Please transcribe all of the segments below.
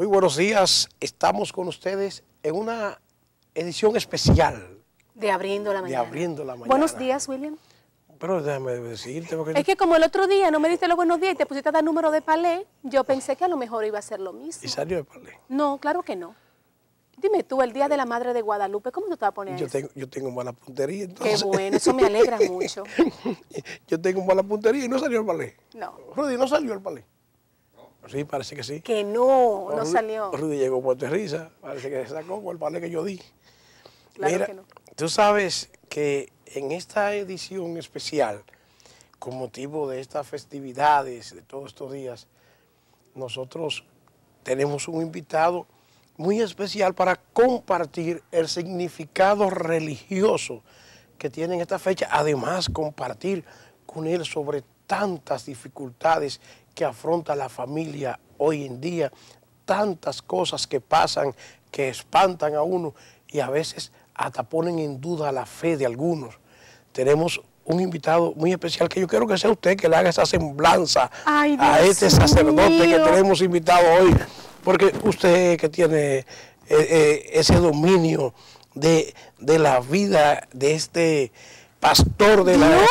Muy buenos días, estamos con ustedes en una edición especial. De Abriendo la Mañana. De Abriendo la Mañana. Buenos días, William. Pero déjame decirte porque... Es que como el otro día no me diste los buenos días y te pusiste a dar número de palé, yo pensé que a lo mejor iba a ser lo mismo. ¿Y salió el palé? No, claro que no. Dime tú, el Día de la Madre de Guadalupe, ¿cómo tú te vas a poner eso? Yo tengo mala puntería, entonces... Qué bueno, eso me alegra mucho. Yo tengo mala puntería y no salió el palé. No. Rudy, ¿no salió el palé? Sí, parece que sí. Que no Rudy, salió. Rudy llegó por risa, parece que se sacó con el palé que yo di. Claro Mira, que no. tú sabes que en esta edición especial, con motivo de estas festividades, de todos estos días, nosotros tenemos un invitado muy especial para compartir el significado religioso que tiene en esta fecha, además compartir con él sobre tantas dificultades que afronta la familia hoy en día, tantas cosas que pasan, que espantan a uno y a veces hasta ponen en duda la fe de algunos. Tenemos un invitado muy especial que yo quiero que sea usted que le haga esa semblanza a este sacerdote que tenemos invitado hoy, porque usted que tiene ese dominio de la vida de este pastor de la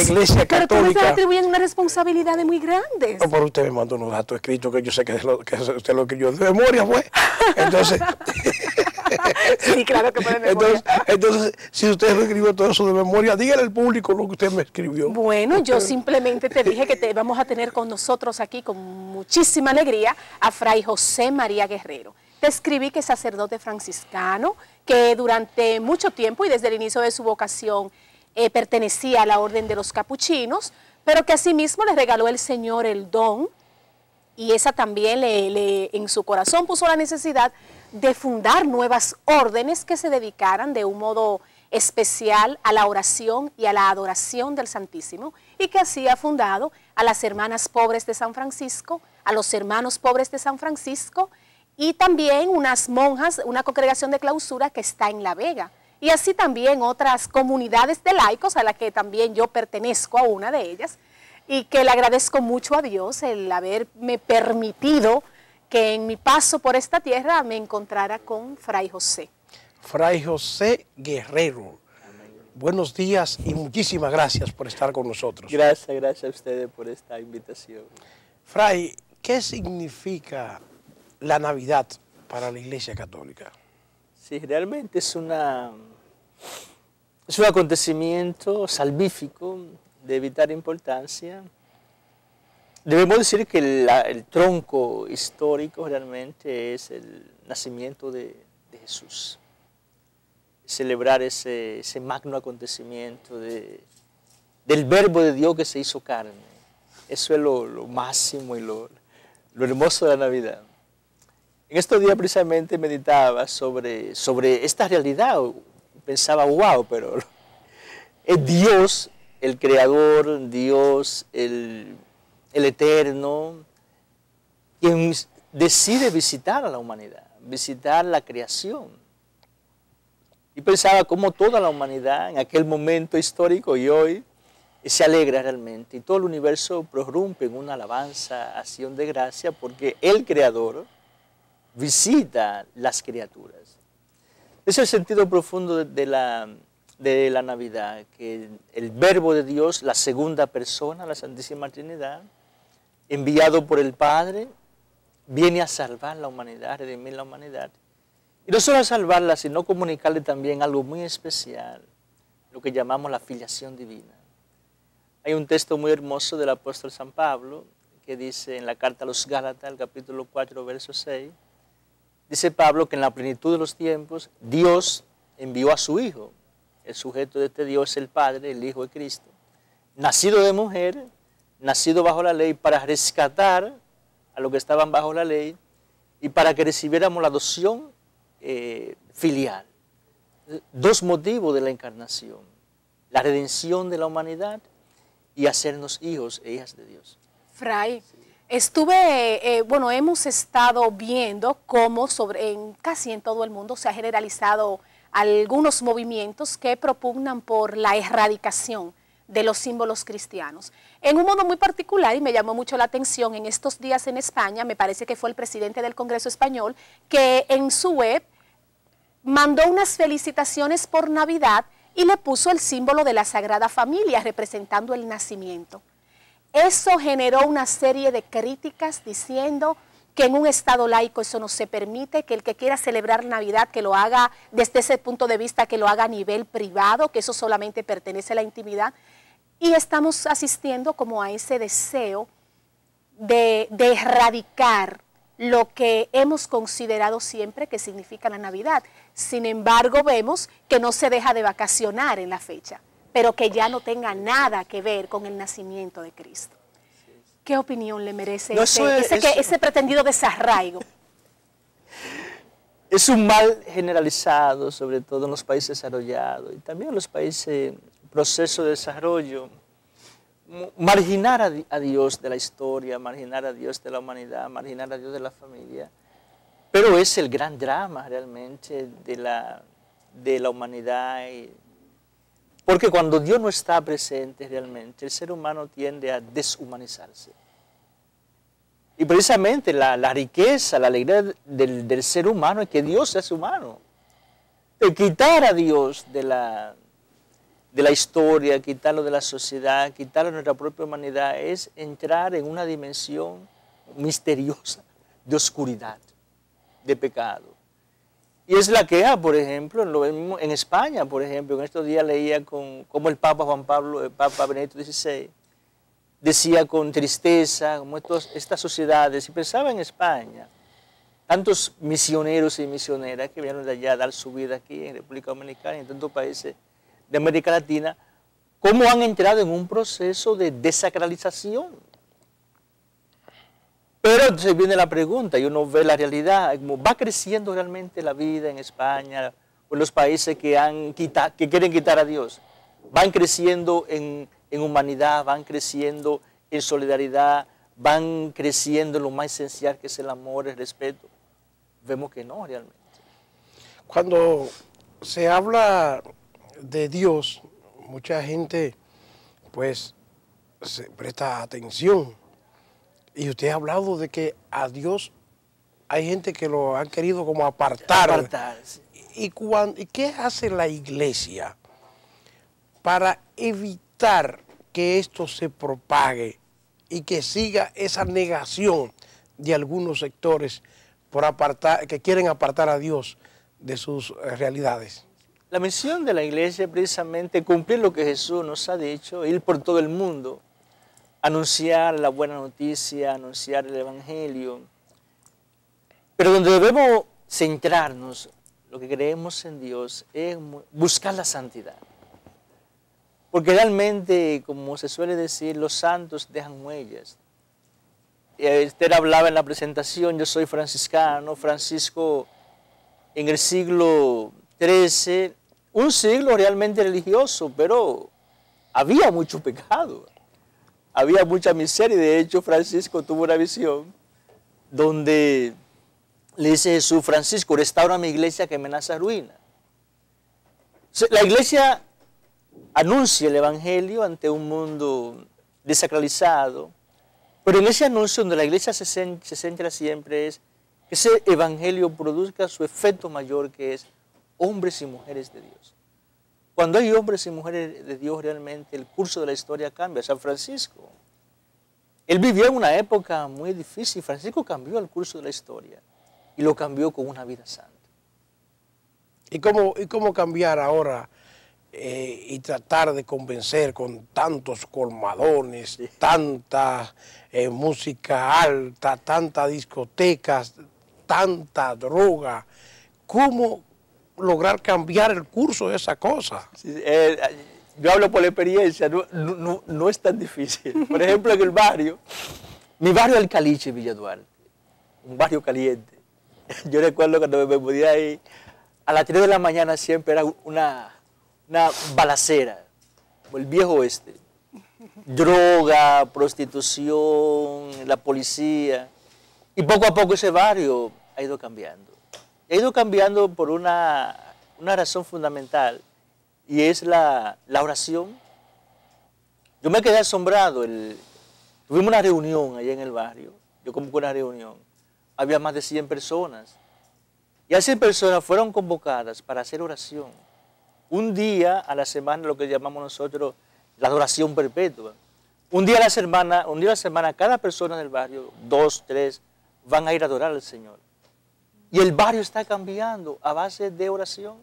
Iglesia Católica. Pero tú me estás atribuyendo una responsabilidad muy grande. No, pero usted me mandó unos datos escritos que yo sé que usted lo escribió de memoria, fue. Entonces... Sí, claro que fue de memoria. Entonces, si usted lo escribió todo eso de memoria, dígale al público lo que usted me escribió. Bueno, yo simplemente te dije que te vamos a tener con nosotros aquí con muchísima alegría a Fray José María Guerrero. Te escribí que es sacerdote franciscano, que durante mucho tiempo y desde el inicio de su vocación pertenecía a la orden de los capuchinos, pero que asimismo le regaló el Señor el don y esa también en su corazón puso la necesidad de fundar nuevas órdenes que se dedicaran de un modo especial a la oración y a la adoración del Santísimo, y que así ha fundado a las Hermanas Pobres de San Francisco, a los Hermanos Pobres de San Francisco, y también unas monjas, una congregación de clausura que está en La Vega, y así también otras comunidades de laicos a las que también yo pertenezco a una de ellas, y que le agradezco mucho a Dios el haberme permitido que en mi paso por esta tierra me encontrara con Fray José. Fray José Guerrero. Amén. Buenos días y muchísimas gracias por estar con nosotros. Gracias a ustedes por esta invitación. Fray, ¿qué significa la Navidad para la Iglesia Católica? Sí, realmente es un acontecimiento salvífico de vital importancia. Debemos decir que el tronco histórico realmente es el nacimiento de Jesús. Celebrar ese magno acontecimiento del Verbo de Dios que se hizo carne. Eso es lo máximo y lo hermoso de la Navidad. En estos días precisamente meditaba sobre esta realidad. Pensaba, wow, pero es Dios el Creador, Dios el Eterno, quien decide visitar a la humanidad, visitar la creación. Y pensaba cómo toda la humanidad en aquel momento histórico y hoy se alegra realmente. Y todo el universo prorrumpe en una alabanza, acción de gracia, porque el Creador visita las criaturas. Ese es el sentido profundo de la Navidad, que el Verbo de Dios, la segunda persona, la Santísima Trinidad, enviado por el Padre, viene a salvar la humanidad, a redimir la humanidad. Y no solo a salvarla, sino comunicarle también algo muy especial, lo que llamamos la filiación divina. Hay un texto muy hermoso del apóstol San Pablo, que dice en la carta a los Gálatas, el capítulo 4, verso 6, dice Pablo que en la plenitud de los tiempos, Dios envió a su Hijo. El sujeto de este Dios es el Padre, el Hijo de Cristo, nacido de mujer, nacido bajo la ley, para rescatar a los que estaban bajo la ley y para que recibiéramos la adopción filial. Dos motivos de la encarnación: la redención de la humanidad y hacernos hijos e hijas de Dios. Fray, hemos estado viendo cómo casi en todo el mundo se ha generalizado algunos movimientos que propugnan por la erradicación de los símbolos cristianos. En un modo muy particular, y me llamó mucho la atención, en estos días en España, me parece que fue el presidente del Congreso Español, que en su web mandó unas felicitaciones por Navidad y le puso el símbolo de la Sagrada Familia, representando el nacimiento. Eso generó una serie de críticas diciendo que en un Estado laico eso no se permite, que el que quiera celebrar Navidad, que lo haga desde ese punto de vista, que lo haga a nivel privado, que eso solamente pertenece a la intimidad. Y estamos asistiendo como a ese deseo de erradicar lo que hemos considerado siempre que significa la Navidad. Sin embargo, vemos que no se deja de vacacionar en la fecha, pero que ya no tenga nada que ver con el nacimiento de Cristo. ¿Qué opinión le merece ese pretendido desarraigo? Es un mal generalizado, sobre todo en los países desarrollados y también en los países en proceso de desarrollo. Marginar a Dios de la historia, marginar a Dios de la humanidad, marginar a Dios de la familia. Pero es el gran drama realmente de la humanidad. Porque cuando Dios no está presente realmente, el ser humano tiende a deshumanizarse. Y precisamente la riqueza, la alegría del ser humano es que Dios es humano. El quitar a Dios de la historia, quitarlo de la sociedad, quitarlo de nuestra propia humanidad, es entrar en una dimensión misteriosa de oscuridad, de pecado. Y es la queja, por ejemplo, en España, por ejemplo, en estos días leía cómo el Papa el Papa Benedicto XVI, decía con tristeza, como estas sociedades, y pensaba en España, tantos misioneros y misioneras que vinieron de allá a dar su vida aquí en República Dominicana y en tantos países de América Latina, cómo han entrado en un proceso de desacralización. Pero entonces viene la pregunta y uno ve la realidad, como va creciendo realmente la vida en España o en los países que quieren quitar a Dios. Van creciendo en humanidad, van creciendo en solidaridad, van creciendo en lo más esencial que es el amor, el respeto. Vemos que no realmente. Cuando se habla de Dios, mucha gente pues se presta atención. Y usted ha hablado de que a Dios hay gente que lo han querido como apartar. Sí. ¿Y qué hace la iglesia para evitar que esto se propague y que siga esa negación de algunos sectores que quieren apartar a Dios de sus realidades? La misión de la iglesia es precisamente cumplir lo que Jesús nos ha dicho, ir por todo el mundo, anunciar la buena noticia, anunciar el evangelio. Pero donde debemos centrarnos, lo que creemos en Dios, es buscar la santidad. Porque realmente, como se suele decir, los santos dejan huellas. Esther hablaba en la presentación, yo soy franciscano, Francisco en el siglo XIII, un siglo realmente religioso, pero había mucho pecado, había mucha miseria. Y de hecho Francisco tuvo una visión donde le dice Jesús: Francisco, restaura mi iglesia que amenaza ruina. La iglesia anuncia el evangelio ante un mundo desacralizado, pero en ese anuncio donde la iglesia se centra siempre es que ese evangelio produzca su efecto mayor, que es hombres y mujeres de Dios. Cuando hay hombres y mujeres de Dios, realmente el curso de la historia cambia. San Francisco, él vivió en una época muy difícil. Francisco cambió el curso de la historia y lo cambió con una vida santa. ¿Y cómo cambiar ahora y tratar de convencer con tantos colmadones, sí, tanta música alta, tantas discotecas, tanta droga? ¿Cómo lograr cambiar el curso de esa cosa? Sí, yo hablo por la experiencia, no es tan difícil. Por ejemplo, en el barrio, mi barrio es el Caliche, Villa Duarte, un barrio caliente. Yo recuerdo cuando me mudé ahí, a las 3 de la mañana siempre era una balacera, el viejo oeste. Droga, prostitución, la policía. Y poco a poco ese barrio ha ido cambiando. Ha ido cambiando por una razón fundamental, y es la oración, Yo me quedé asombrado. Tuvimos una reunión allá en el barrio. Yo convoqué una reunión. Había más de 100 personas. Y a 100 personas fueron convocadas para hacer oración. Un día a la semana, lo que llamamos nosotros la adoración perpetua. Un día a la semana, cada persona del barrio, 2, 3, van a ir a adorar al Señor. Y el barrio está cambiando a base de oración.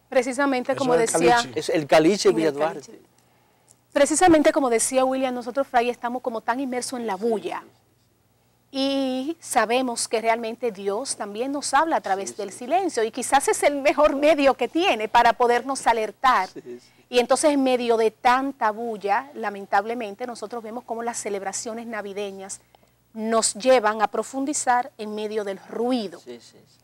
Precisamente Eso como es el decía... caliche. Es el caliche en el Villa Duarte. caliche. Precisamente como decía William, nosotros, Fray, estamos como tan inmersos en la bulla. Y sabemos que realmente Dios también nos habla a través del silencio. Y quizás es el mejor medio que tiene para podernos alertar. Y entonces en medio de tanta bulla, lamentablemente, nosotros vemos cómo las celebraciones navideñas nos llevan a profundizar en medio del ruido.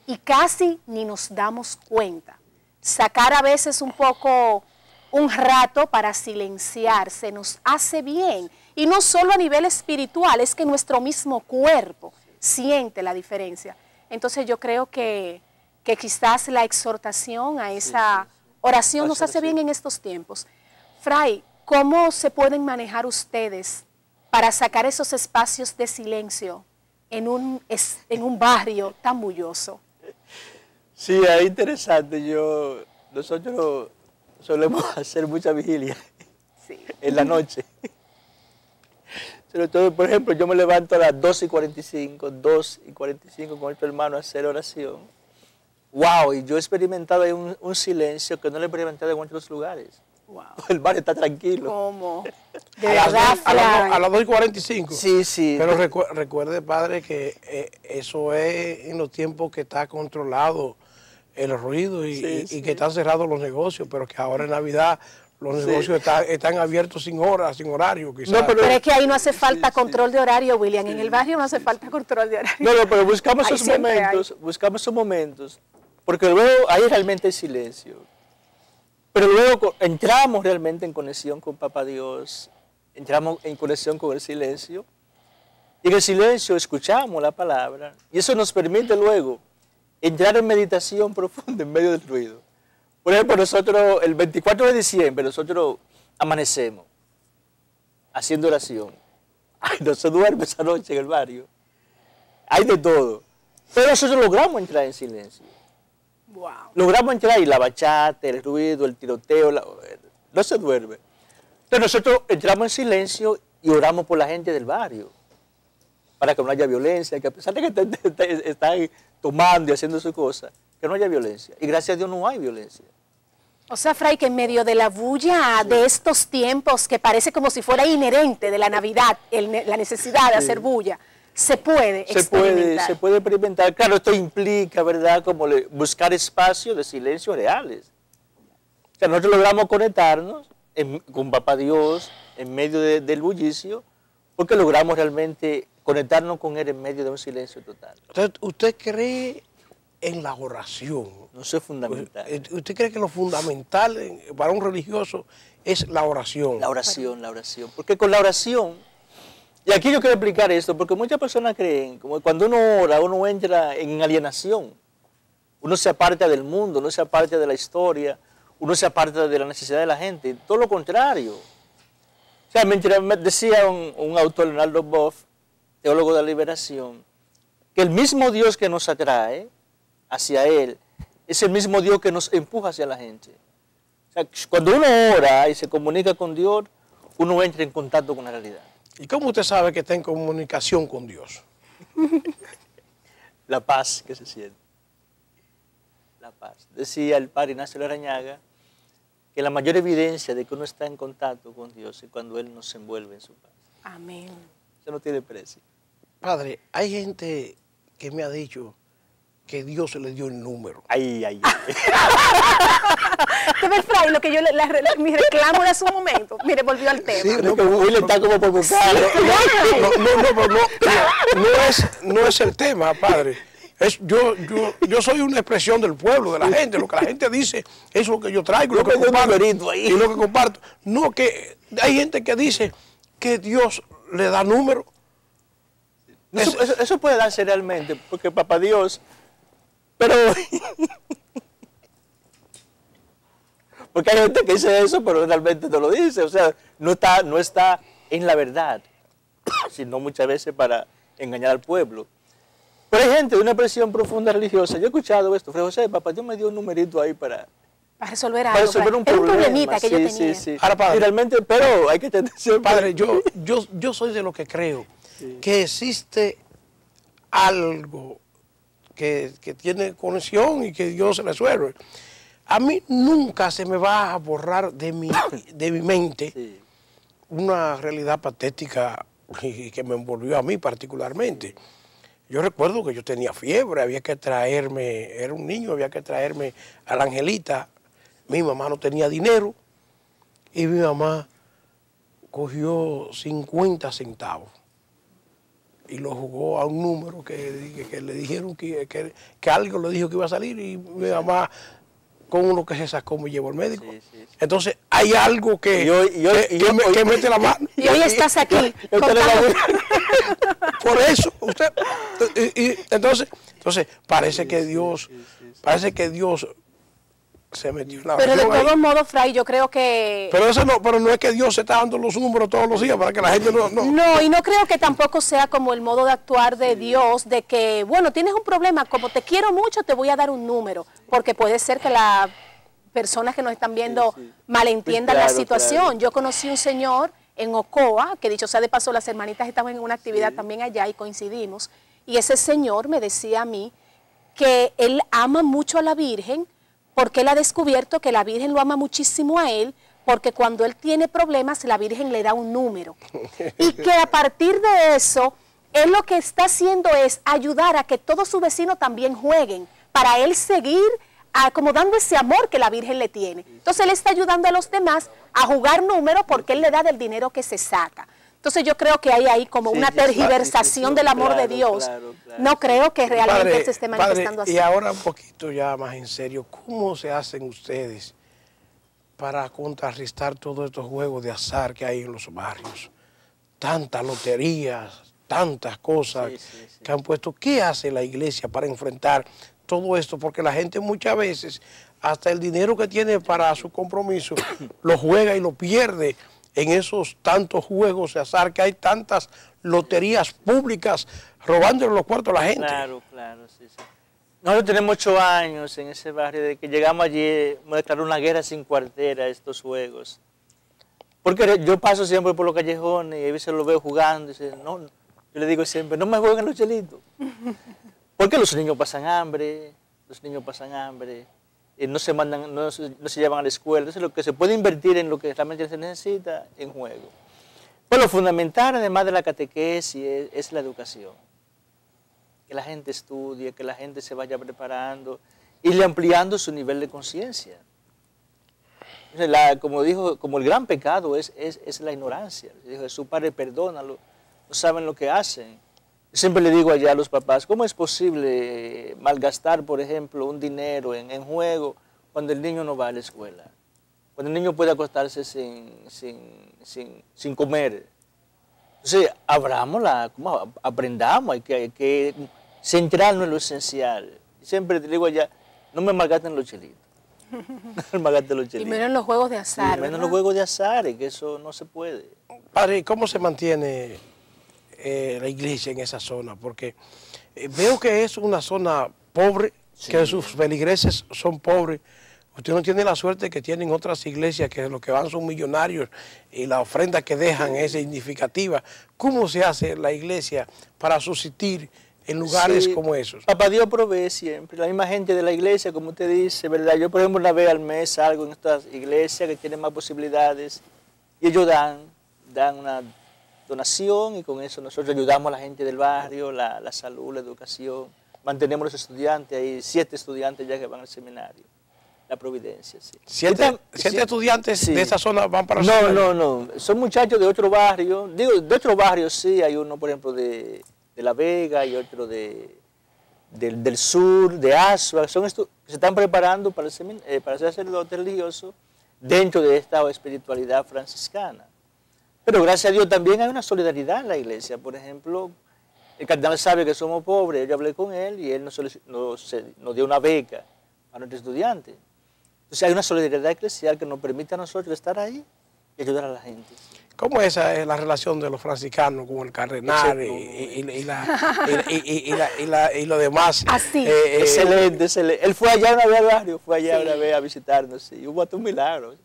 Y casi ni nos damos cuenta. Sacar a veces un poco, un rato para silenciarse nos hace bien. Y no solo a nivel espiritual, es que nuestro mismo cuerpo siente la diferencia. Entonces yo creo que quizás la exhortación a esa oración nos hace bien en estos tiempos. Fray, ¿cómo se pueden manejar ustedes para sacar esos espacios de silencio en un barrio tan bulloso? Sí, es interesante. Nosotros solemos hacer mucha vigilia en la noche. Sobre todo, por ejemplo, yo me levanto a las 2:45 con nuestro hermano a hacer oración. ¡Wow! Y yo he experimentado ahí un silencio que no lo he experimentado en otros lugares. Wow. El barrio está tranquilo. ¿Cómo? De A verdad, las 2:45. Sí, sí. Pero recuerde, padre, que eso es en los tiempos que está controlado el ruido y que están cerrados los negocios, pero que ahora en Navidad los negocios están abiertos sin horas, sin horario, quizás. No, pero es que ahí no hace falta control de horario, William. En el barrio no hace falta control de horario. No, pero buscamos Ahí esos siempre momentos, porque luego ahí realmente hay silencio. Pero luego entramos realmente en conexión con Papá Dios, entramos en conexión con el silencio, y en el silencio escuchamos la palabra, y eso nos permite luego entrar en meditación profunda en medio del ruido. Por ejemplo, nosotros el 24 de diciembre, nosotros amanecemos haciendo oración. Ay, no se duerme esa noche en el barrio. Hay de todo. Pero nosotros logramos entrar en silencio. Wow. Logramos entrar y la bachata, el ruido, el tiroteo, no se duerme. Entonces nosotros entramos en silencio y oramos por la gente del barrio. Para que no haya violencia, que a pesar de que están tomando y haciendo su cosa, que no haya violencia. Y gracias a Dios no hay violencia. O sea, Fray, que en medio de la bulla de estos tiempos, que parece como si fuera inherente de la Navidad, la necesidad de hacer bulla, se puede experimentar. Se puede experimentar. Claro, esto implica, ¿verdad?, como buscar espacios de silencio reales. O sea, nosotros logramos conectarnos con Papá Dios en medio del bullicio, porque logramos realmente conectarnos con Él en medio de un silencio total. Entonces, ¿usted cree en la oración? No es fundamental. ¿Usted cree que lo fundamental para un religioso es la oración? La oración. Porque con la oración, y aquí yo quiero explicar esto, porque muchas personas creen, como cuando uno ora, uno entra en alienación. Uno se aparta del mundo, uno se aparta de la historia, uno se aparta de la necesidad de la gente. Todo lo contrario. O sea, me decía un autor, Leonardo Boff, teólogo de la liberación, que el mismo Dios que nos atrae hacia Él es el mismo Dios que nos empuja hacia la gente. O sea, cuando uno ora y se comunica con Dios, uno entra en contacto con la realidad. ¿Y cómo usted sabe que está en comunicación con Dios? La paz que se siente. La paz. Decía el padre Ignacio Larrañaga que la mayor evidencia de que uno está en contacto con Dios es cuando Él nos envuelve en su paz. Amén. Eso no tiene precio. Padre, hay gente que me ha dicho que Dios le dio el número. Ay. ¿Te ves, Fray, lo que yo mi reclamo de su momento? Mire, volvió al tema. Sí, No, que Will está como por buscarlo. No es el tema, padre. Yo soy una expresión del pueblo, de la gente. Lo que la gente dice es lo que yo traigo, lo que comparto, y lo que comparto. No, que hay gente que dice que Dios le da número. Eso puede darse realmente, porque Papá Dios, pero Porque hay gente que dice eso, pero realmente no lo dice. O sea, no está en la verdad, sino muchas veces para engañar al pueblo. Pero hay gente de una presión profunda religiosa. Yo he escuchado esto. Fray José, papá, Dios me dio un numerito ahí para resolver algo. para resolver un Era problema. un problemita que yo tenía. Sí. Ahora, padre, y realmente, pero hay que tener siempre... Padre, yo soy de los que creo que existe algo que tiene conexión y que Dios se resuelve. A mí nunca se me va a borrar de mi mente Sí. una realidad patética y que me envolvió a mí particularmente. Yo recuerdo que yo tenía fiebre, había que traerme, era un niño, había que traerme a la Angelita. Mi mamá no tenía dinero y mi mamá cogió 50 centavos y lo jugó a un número que le dijeron que algo le dijo que iba a salir y mi mamá con uno que se sacó me llevó al médico. Sí. Entonces hay algo que mete la mano. Y hoy estás aquí. Por eso, usted, entonces parece que Dios se metió en la Pero de región ahí. todos modos, Fray, yo creo que... Pero no es que Dios se está dando los números todos los días para que la gente no. No, y no creo que tampoco sea como el modo de actuar de Dios, de que, bueno, tienes un problema, como te quiero mucho, te voy a dar un número, porque puede ser que las personas que nos están viendo malentiendan Claro, la situación. claro. Yo conocí un señor en Ocoa, que dicho sea de paso, las hermanitas estaban en una actividad también allá y coincidimos, y ese señor me decía a mí que él ama mucho a la Virgen, porque él ha descubierto que la Virgen lo ama muchísimo a él, porque cuando él tiene problemas, la Virgen le da un número. Y que a partir de eso, él lo que está haciendo es ayudar a que todos sus vecinos también jueguen, para él seguir como dando ese amor que la Virgen le tiene. Entonces él está ayudando a los demás a jugar números porque él le da del dinero que se saca. Entonces yo creo que hay ahí como una tergiversación del amor de Dios. Claro. No creo que realmente Padre, él se esté manifestando así. Y ahora un poquito ya más en serio, ¿cómo se hacen ustedes para contrarrestar todos estos juegos de azar que hay en los barrios? Tantas loterías, tantas cosas que han puesto. ¿Qué hace la iglesia para enfrentar todo esto? Porque la gente muchas veces, hasta el dinero que tiene para su compromiso, lo juega y lo pierde en esos tantos juegos de azar, que hay tantas loterías públicas robándole los cuartos a la gente. Claro, sí. Nosotros tenemos 8 años en ese barrio, desde que llegamos allí, me declaró una guerra sin cuartera a estos juegos. Porque yo paso siempre por los callejones y a veces lo veo jugando, y yo le digo siempre, no me jueguen los chelitos. Porque los niños pasan hambre, no se llevan a la escuela. Entonces lo que se puede invertir en lo que realmente se necesita, en juego. Pero lo fundamental, además de la catequesis, es la educación. Que la gente estudie, que la gente se vaya preparando, y ampliando su nivel de conciencia. Como el gran pecado es la ignorancia. Dijo Jesús, Padre, perdónalo, no saben lo que hacen. Siempre le digo allá a los papás, ¿cómo es posible malgastar, por ejemplo, un dinero en juego cuando el niño no va a la escuela? Cuando el niño puede acostarse sin comer. Entonces, aprendamos, hay que centrarnos en lo esencial. Siempre te digo allá, no me malgasten los chelitos. No me malgasten los chelitos. Y menos en los juegos de azar. Sí, menos en los juegos de azar, que eso no se puede. Padre, ¿cómo se mantiene la iglesia en esa zona? Porque veo que es una zona pobre, que sus feligreses son pobres. Usted no tiene la suerte que tienen otras iglesias que los que van son millonarios y la ofrenda que dejan es significativa. ¿Cómo se hace la iglesia para subsistir en lugares como esos? Papá Dios provee siempre. La misma gente de la iglesia, como usted dice, ¿verdad? Yo, por ejemplo, una vez al mes salgo en estas iglesias que tienen más posibilidades y ellos dan una donación y con eso nosotros ayudamos a la gente del barrio, la salud, la educación. Mantenemos a los estudiantes, hay 7 estudiantes ya que van al seminario. La Providencia, sí. ¿Siete estudiantes de esa zona van para el seminario? No. Son muchachos de otro barrio. Digo, de otro barrio sí. Hay uno, por ejemplo, de La Vega y otro del sur, de Asua. Se están preparando para ser sacerdotes religiosos dentro de esta espiritualidad franciscana. Pero gracias a Dios también hay una solidaridad en la iglesia. Por ejemplo, el cardenal sabe que somos pobres. Yo hablé con él y él nos dio una beca a nuestros estudiantes. Entonces hay una solidaridad eclesial que nos permite a nosotros estar ahí y ayudar a la gente. ¿Cómo esa es la relación de los franciscanos con el cardenal y lo demás? Así. Excelente, excelente. Él fue allá una vez al barrio, fue allá una vez a visitarnos y hubo hasta un milagro.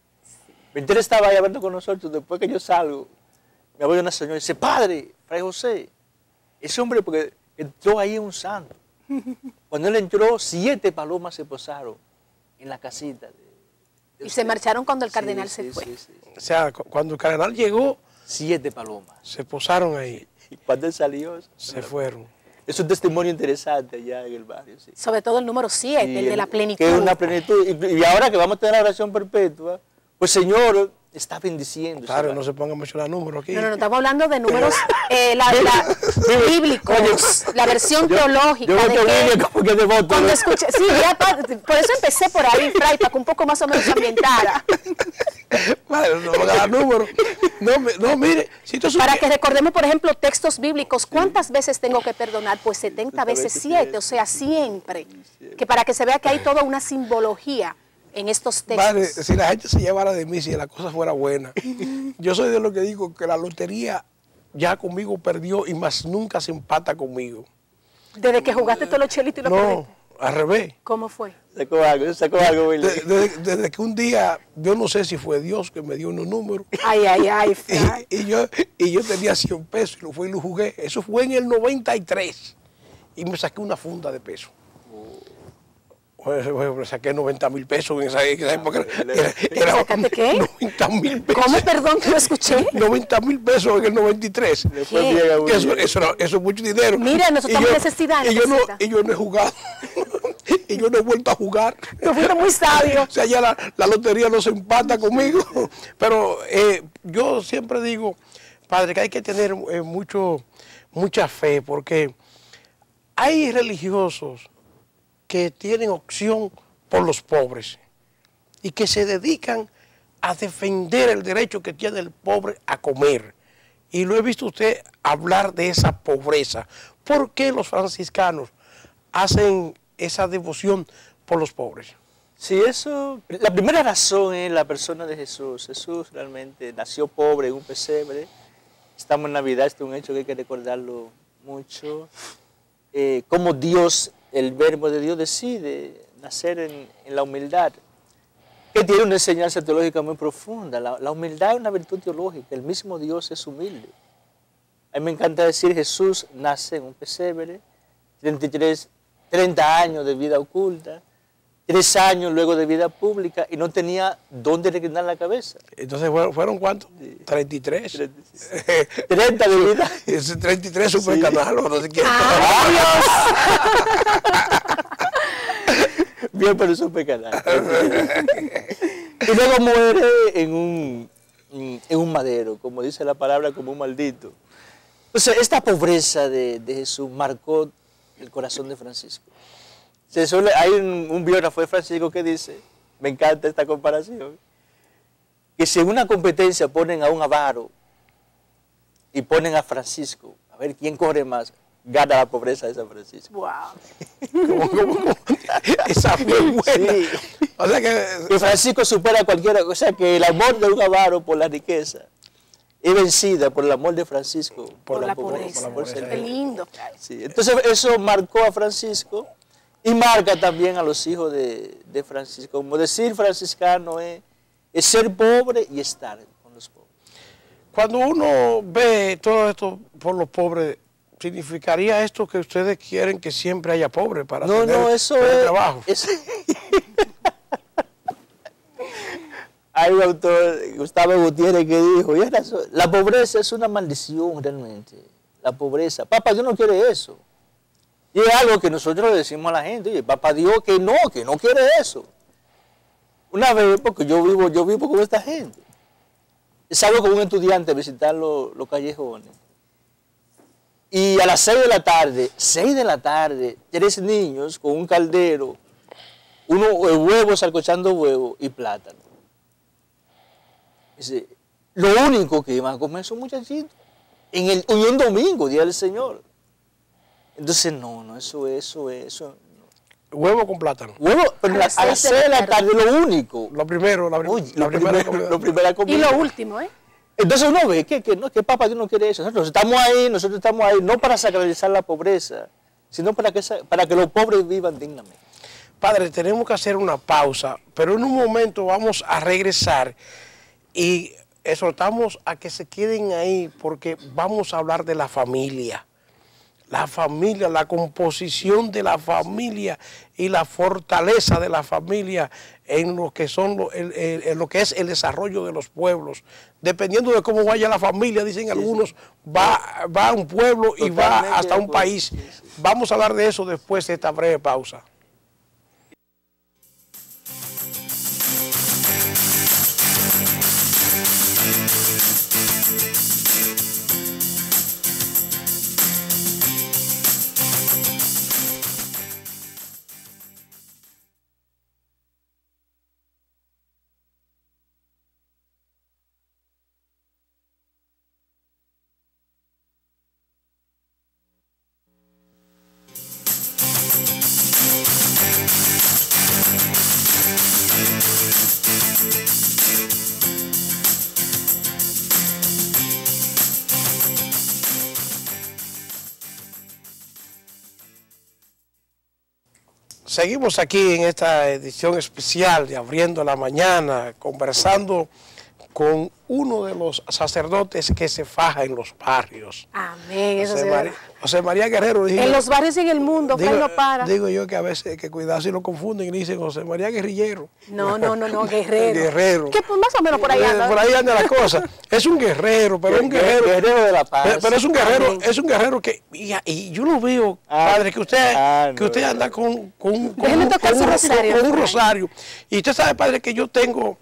Mi interés estaba ahí hablando con nosotros, después que yo salgo, me voy a una señora y dice, padre, Fray José, ese hombre porque entró ahí en un santo. Cuando él entró, 7 palomas se posaron en la casita. Y se marcharon cuando el cardenal se fue. O sea, cuando el cardenal llegó, 7 palomas. se posaron ahí. Y cuando él salió, Se fueron. es un testimonio interesante allá en el barrio. Sí. Sobre todo el número 7, el de la plenitud. Que es una plenitud. Y ahora que vamos a tener la oración perpetua, pues Señor está bendiciendo. Claro, no se ponga a mencionar números aquí. No, estamos hablando de números bíblicos, la versión teológica. Como que devoto. Cuando escuché, sí, por eso empecé por ahí, Fray, para que un poco más o menos se ambientara. Vale, no van a dar números. No, mire, si tú Para que recordemos, por ejemplo, textos bíblicos, ¿cuántas veces tengo que perdonar? Pues 70 veces 7, o sea, siempre. Que para que se vea que hay toda una simbología en estos textos. Padre, si la gente se llevara de mí, si la cosa fuera buena. Yo soy de los que digo que la lotería ya conmigo perdió y más nunca se empata conmigo. Desde que jugaste todos los chelitos y lo No, perdiste. al revés. ¿Cómo fue? Sacó algo, Willy. Desde que un día, yo no sé si fue Dios que me dio unos números. Ay, Fray. Y yo tenía 100 pesos y lo fui y lo jugué. Eso fue en el 93. Y me saqué una funda de pesos. Pues saqué 90,000 pesos en esa época. ¿Sacaste qué? 90,000 pesos. ¿Cómo? Perdón, que no escuché. 90,000 pesos en el 93. Eso es mucho dinero. Mira, nosotros tenemos necesidad. Y yo no he jugado. Y yo no he vuelto a jugar. Tú fuiste muy sabio. O sea, ya la lotería no se empata conmigo. Pero yo siempre digo, padre, que hay que tener mucha fe, porque hay religiosos que tienen opción por los pobres y que se dedican a defender el derecho que tiene el pobre a comer. Y lo he visto usted hablar de esa pobreza. ¿Por qué los franciscanos hacen esa devoción por los pobres? Sí, eso, la primera razón es la persona de Jesús. Jesús realmente nació pobre en un pesebre. Estamos en Navidad, este es un hecho que hay que recordarlo mucho. Como Dios, el verbo de Dios decide nacer en la humildad, que tiene una enseñanza teológica muy profunda. La humildad es una virtud teológica, el mismo Dios es humilde. A mí me encanta decir, Jesús nace en un pesebre, 30 años de vida oculta, 3 años luego de vida pública y no tenía dónde reclinar la cabeza. Entonces, ¿fueron cuántos? 33. 30 de vida. 33 supercanal, o no sé qué. Bien, pero supercanal. Y luego muere en un madero, como dice la palabra, como un maldito. Entonces, esta pobreza de Jesús marcó el corazón de Francisco. Hay un biógrafo de Francisco que dice, me encanta esta comparación, que si en una competencia ponen a un avaro y ponen a Francisco, a ver quién corre más, gana la pobreza de San Francisco. Wow. ¿Cómo? Esa fue buena. Sí. O sea que Francisco supera a cualquiera, o sea que el amor de un avaro por la riqueza es vencida por el amor de Francisco Por la pobreza. Qué lindo. Sí. Entonces eso marcó a Francisco y marca también a los hijos de Francisco. Como decir franciscano es ser pobre y estar con los pobres. cuando uno ve todo esto por los pobres, ¿significaría esto que ustedes quieren que siempre haya pobres para tener trabajo? Hay un autor, Gustavo Gutiérrez, que dijo, la pobreza es una maldición realmente. La pobreza. Papá Dios no quiere eso. Y es algo que nosotros le decimos a la gente, oye, papá Dios que no quiere eso. Una vez, porque yo vivo con esta gente. Salgo con un estudiante a visitar los callejones. Y a las 6 de la tarde, 3 niños con un caldero, huevos, salcochando huevos y plátano. Dice, lo único que iban a comer son muchachitos. En un domingo, día del Señor. Entonces, no, eso. No. Huevo con plátano. Huevo, pero A las a las 6 de 6 de la la tarde, lo único. Lo primero, Oye, la primera comida. lo primera comida. Y lo último, ¿eh? Entonces uno ve que papá Dios no quiere eso. Nosotros estamos ahí no para sacralizar la pobreza, sino para que los pobres vivan dignamente. Padre, tenemos que hacer una pausa, pero en un momento vamos a regresar y exhortamos a que se queden ahí porque vamos a hablar de la familia. La familia, la composición de la familia y la fortaleza de la familia en lo que en lo que es el desarrollo de los pueblos. Dependiendo de cómo vaya la familia, dicen algunos, va a un pueblo y va hasta un país. Vamos a hablar de eso después de esta breve pausa. Seguimos aquí en esta edición especial de Abriendo la Mañana, conversando con uno de los sacerdotes que se faja en los barrios. Amén. Eso José María Guerrero. En los barrios y en el mundo, Fray no para. Digo yo que a veces que cuidado si lo confunden y le dicen José María Guerrillero. No, Guerrero. Guerrero. Que pues más o menos por ahí anda. Por ahí anda la cosa. Es un guerrero, pero un guerrero. Guerrero de la paz. Pero es un guerrero que, y yo lo veo, padre, que usted anda con un rosario. Y usted sabe, padre, que yo tengo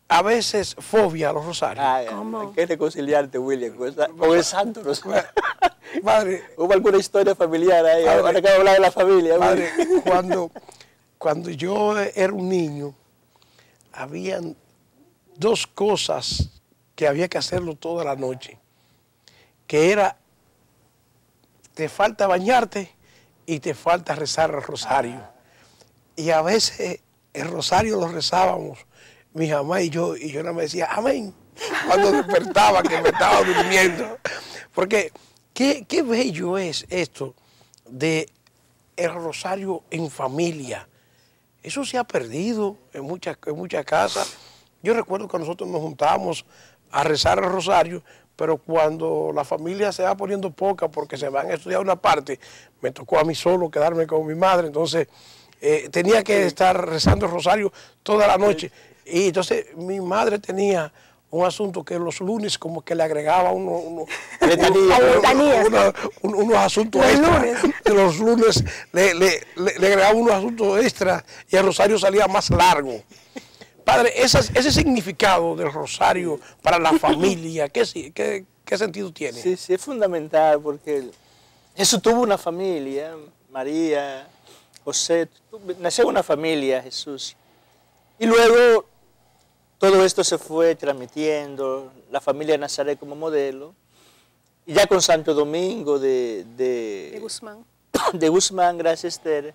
a veces fobia a los rosarios. ¿Cómo? Hay que reconciliarte, William, con el santo rosario. Padre, ¿Hubo alguna historia familiar ahí? Padre, ahora que hablar de la familia. Padre, cuando yo era un niño, habían dos cosas que había que hacerlo toda la noche, que era, te falta bañarte y te falta rezar el rosario. Y a veces el rosario lo rezábamos, mi mamá y yo no me decía amén, cuando despertaba, que me estaba durmiendo. Porque qué bello es esto de el rosario en familia. Eso se ha perdido en muchas casas. Yo recuerdo que nosotros nos juntábamos a rezar el rosario, pero cuando la familia se va poniendo poca porque se van a estudiar una parte, me tocó a mí solo quedarme con mi madre, entonces tenía que estar rezando el rosario toda la noche. Y entonces mi madre tenía un asunto que los lunes como que le agregaba unos asuntos extra. Los lunes le agregaba unos asuntos extra y el rosario salía más largo. Padre, ese significado del rosario para la familia, ¿qué sentido tiene? Sí, es fundamental porque Jesús tuvo una familia, María, José, nació en una familia Jesús. Y luego todo esto se fue transmitiendo, la familia de Nazaret como modelo, y ya con Santo Domingo de Guzmán, gracias Esther,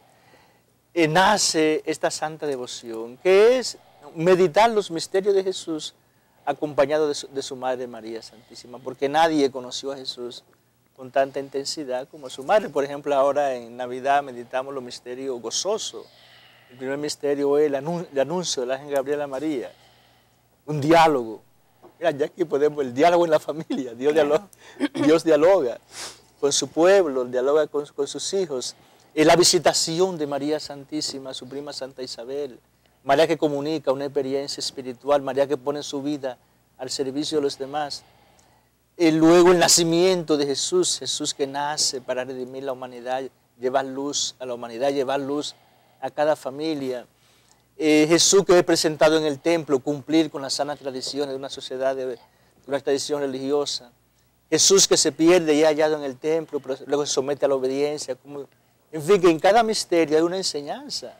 nace esta santa devoción, que es meditar los misterios de Jesús acompañado de su madre María Santísima, porque nadie conoció a Jesús con tanta intensidad como su madre. Por ejemplo, ahora en Navidad meditamos los misterios gozosos. El primer misterio es el anuncio del ángel Gabriel a María. Un diálogo. Mira, ya aquí podemos, el diálogo en la familia. Dios dialoga con su pueblo, dialoga con sus hijos. La visitación de María Santísima, su prima Santa Isabel. María que comunica una experiencia espiritual, María que pone su vida al servicio de los demás. Y luego el nacimiento de Jesús, Jesús que nace para redimir la humanidad, llevar luz a la humanidad, llevar luz a cada familia. Jesús que es presentado en el templo, cumplir con las sanas tradiciones de una sociedad, de una tradición religiosa. Jesús que se pierde y es hallado en el templo, pero luego se somete a la obediencia. En fin, que en cada misterio hay una enseñanza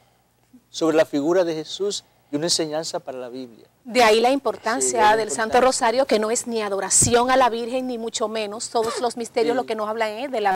sobre la figura de Jesús y una enseñanza para la Biblia. De ahí la importancia del Santo Rosario, que no es ni adoración a la Virgen, ni mucho menos. Todos los misterios lo que nos hablan es de la